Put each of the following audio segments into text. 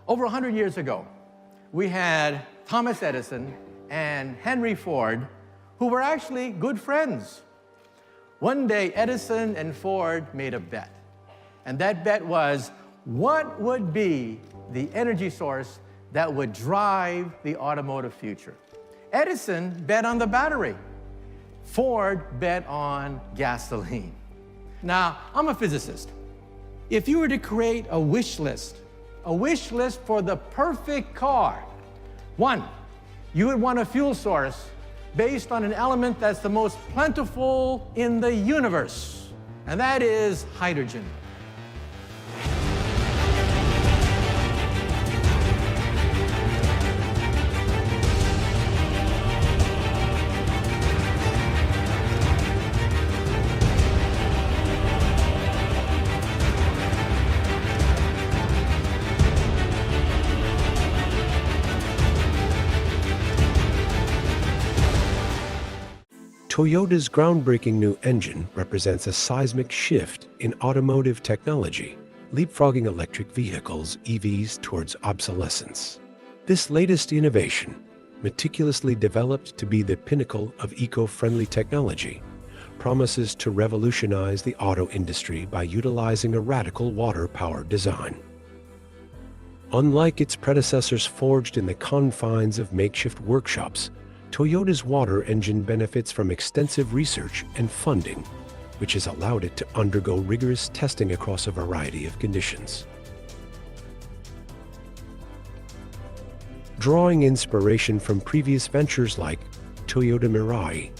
Over 100 years ago, we had Thomas Edison and Henry Ford, who were actually good friends. One day, Edison and Ford made a bet. And that bet was, what would be the energy source that would drive the automotive future? Edison bet on the battery. Ford bet on gasoline. Now, I'm a physicist. If you were to create a wish list for the perfect car, one, you would want a fuel source based on an element that's the most plentiful in the universe, and that is hydrogen. Toyota's groundbreaking new engine represents a seismic shift in automotive technology, leapfrogging electric vehicles, EVs, towards obsolescence. This latest innovation, meticulously developed to be the pinnacle of eco-friendly technology, promises to revolutionize the auto industry by utilizing a radical water-powered design. Unlike its predecessors forged in the confines of makeshift workshops, Toyota's water engine benefits from extensive research and funding, which has allowed it to undergo rigorous testing across a variety of conditions. Drawing inspiration from previous ventures like Toyota Mirai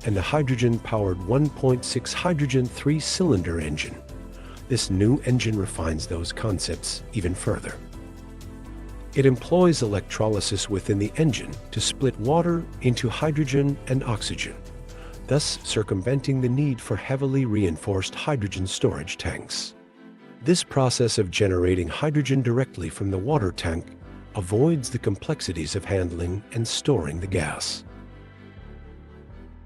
and the hydrogen-powered 1.6 hydrogen 3-cylinder engine, this new engine refines those concepts even further. It employs electrolysis within the engine to split water into hydrogen and oxygen, thus circumventing the need for heavily reinforced hydrogen storage tanks. This process of generating hydrogen directly from the water tank avoids the complexities of handling and storing the gas.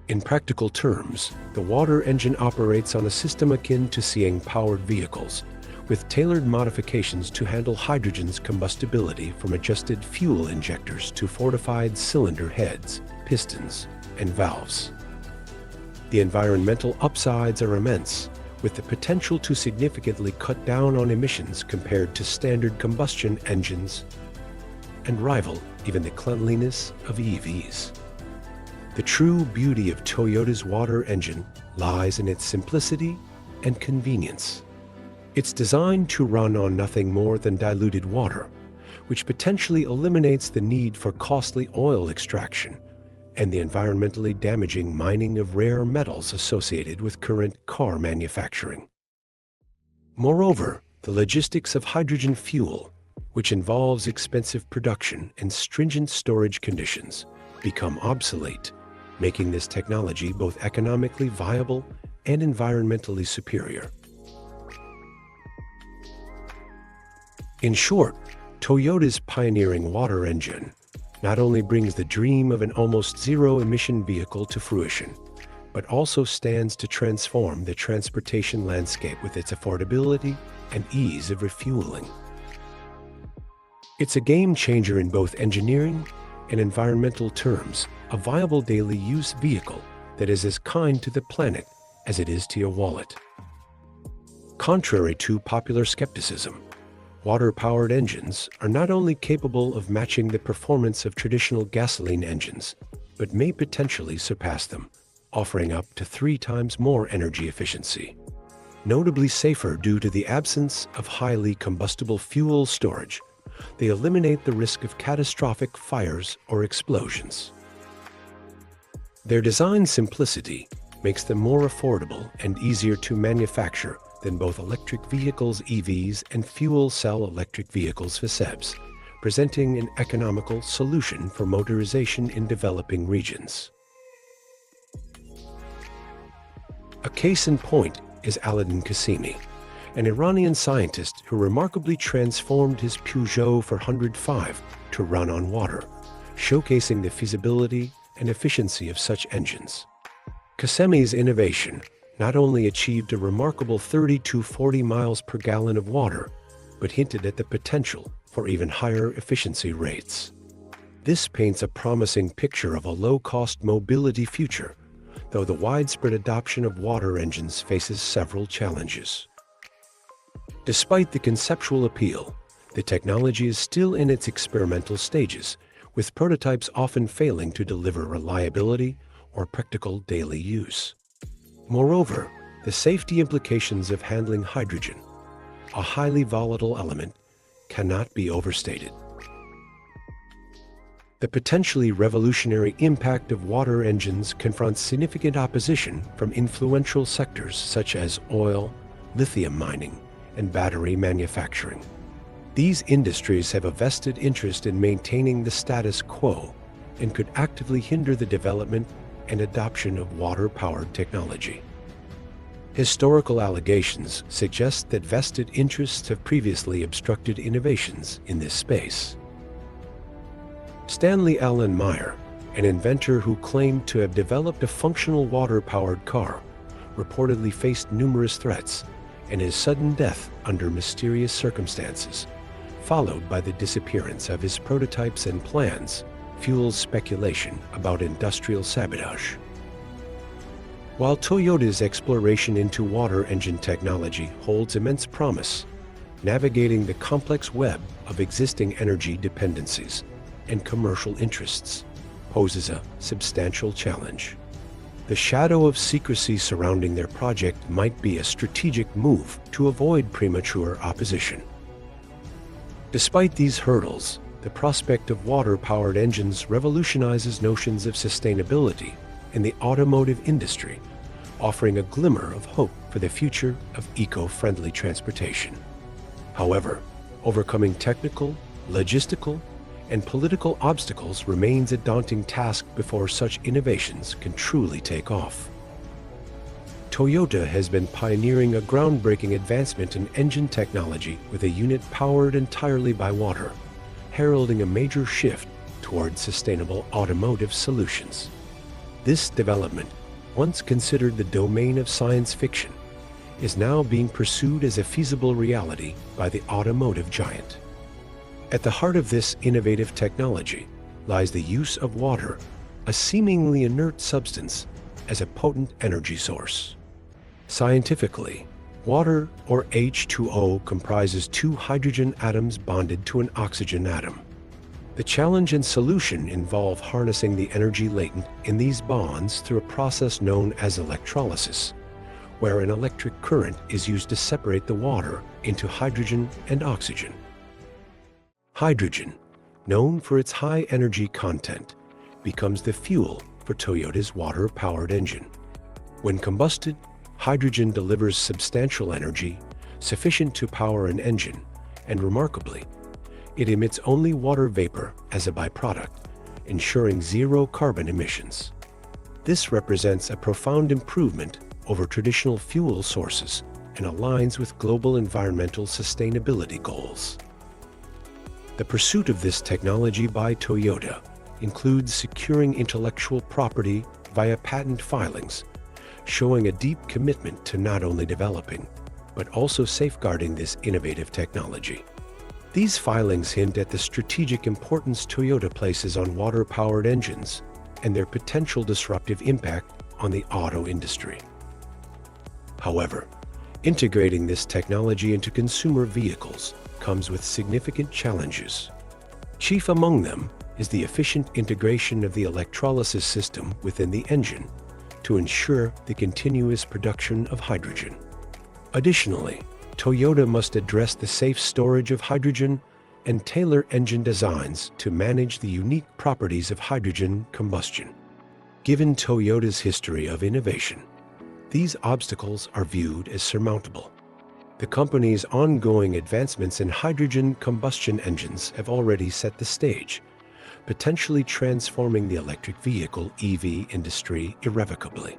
In practical terms, the water engine operates on a system akin to Siang-powered vehicles, with tailored modifications to handle hydrogen's combustibility, from adjusted fuel injectors to fortified cylinder heads, pistons, and valves. The environmental upsides are immense, with the potential to significantly cut down on emissions compared to standard combustion engines and rival even the cleanliness of EVs. The true beauty of Toyota's water engine lies in its simplicity and convenience. It's designed to run on nothing more than diluted water, which potentially eliminates the need for costly oil extraction and the environmentally damaging mining of rare metals associated with current car manufacturing. Moreover, the logistics of hydrogen fuel, which involves expensive production and stringent storage conditions, become obsolete, making this technology both economically viable and environmentally superior. In short, Toyota's pioneering water engine not only brings the dream of an almost zero-emission vehicle to fruition, but also stands to transform the transportation landscape with its affordability and ease of refueling. It's a game-changer in both engineering and environmental terms, a viable daily use vehicle that is as kind to the planet as it is to your wallet. Contrary to popular skepticism, water-powered engines are not only capable of matching the performance of traditional gasoline engines, but may potentially surpass them, offering up to 3 times more energy efficiency. Notably safer due to the absence of highly combustible fuel storage, they eliminate the risk of catastrophic fires or explosions. Their design simplicity makes them more affordable and easier to manufacture than both electric vehicles EVs and fuel cell electric vehicles FCEVs, presenting an economical solution for motorization in developing regions. A case in point is Aladdin Qasimi, an Iranian scientist who remarkably transformed his Peugeot 405 to run on water, showcasing the feasibility and efficiency of such engines. Qasimi's innovation not only achieved a remarkable 30 to 40 miles per gallon of water, but hinted at the potential for even higher efficiency rates. This paints a promising picture of a low-cost mobility future, though the widespread adoption of water engines faces several challenges. Despite the conceptual appeal, the technology is still in its experimental stages, with prototypes often failing to deliver reliability or practical daily use. Moreover, the safety implications of handling hydrogen, a highly volatile element, cannot be overstated. The potentially revolutionary impact of water engines confronts significant opposition from influential sectors such as oil, lithium mining, and battery manufacturing. These industries have a vested interest in maintaining the status quo and could actively hinder the development and adoption of water-powered technology. Historical allegations suggest that vested interests have previously obstructed innovations in this space. Stanley Allen Meyer, an inventor who claimed to have developed a functional water-powered car, reportedly faced numerous threats, and his sudden death under mysterious circumstances, followed by the disappearance of his prototypes and plans, fuels speculation about industrial sabotage. While Toyota's exploration into water engine technology holds immense promise, navigating the complex web of existing energy dependencies and commercial interests poses a substantial challenge. The shadow of secrecy surrounding their project might be a strategic move to avoid premature opposition. Despite these hurdles, the prospect of water-powered engines revolutionizes notions of sustainability in the automotive industry, offering a glimmer of hope for the future of eco-friendly transportation. However, overcoming technical, logistical, and political obstacles remains a daunting task before such innovations can truly take off. Toyota has been pioneering a groundbreaking advancement in engine technology with a unit powered entirely by water, heralding a major shift toward sustainable automotive solutions. This development, once considered the domain of science fiction, is now being pursued as a feasible reality by the automotive giant. At the heart of this innovative technology lies the use of water, a seemingly inert substance, as a potent energy source. Scientifically, water, or H2O, comprises two hydrogen atoms bonded to an oxygen atom. The challenge and solution involve harnessing the energy latent in these bonds through a process known as electrolysis, where an electric current is used to separate the water into hydrogen and oxygen. Hydrogen, known for its high energy content, becomes the fuel for Toyota's water-powered engine. When combusted, hydrogen delivers substantial energy, sufficient to power an engine, and remarkably, it emits only water vapor as a byproduct, ensuring zero carbon emissions. This represents a profound improvement over traditional fuel sources and aligns with global environmental sustainability goals. The pursuit of this technology by Toyota includes securing intellectual property via patent filings, showing a deep commitment to not only developing, but also safeguarding this innovative technology. These filings hint at the strategic importance Toyota places on water-powered engines and their potential disruptive impact on the auto industry. However, integrating this technology into consumer vehicles comes with significant challenges. Chief among them is the efficient integration of the electrolysis system within the engine to ensure the continuous production of hydrogen. Additionally, Toyota must address the safe storage of hydrogen and tailor engine designs to manage the unique properties of hydrogen combustion. Given Toyota's history of innovation, these obstacles are viewed as surmountable. The company's ongoing advancements in hydrogen combustion engines have already set the stage, potentially transforming the electric vehicle (EV) industry irrevocably.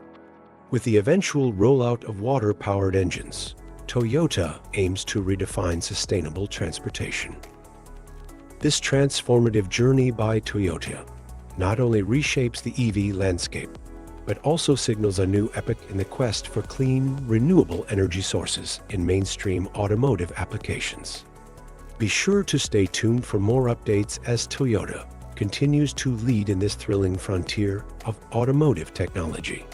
With the eventual rollout of water-powered engines, Toyota aims to redefine sustainable transportation. This transformative journey by Toyota not only reshapes the EV landscape, but also signals a new epoch in the quest for clean, renewable energy sources in mainstream automotive applications. Be sure to stay tuned for more updates as Toyota continues to lead in this thrilling frontier of automotive technology.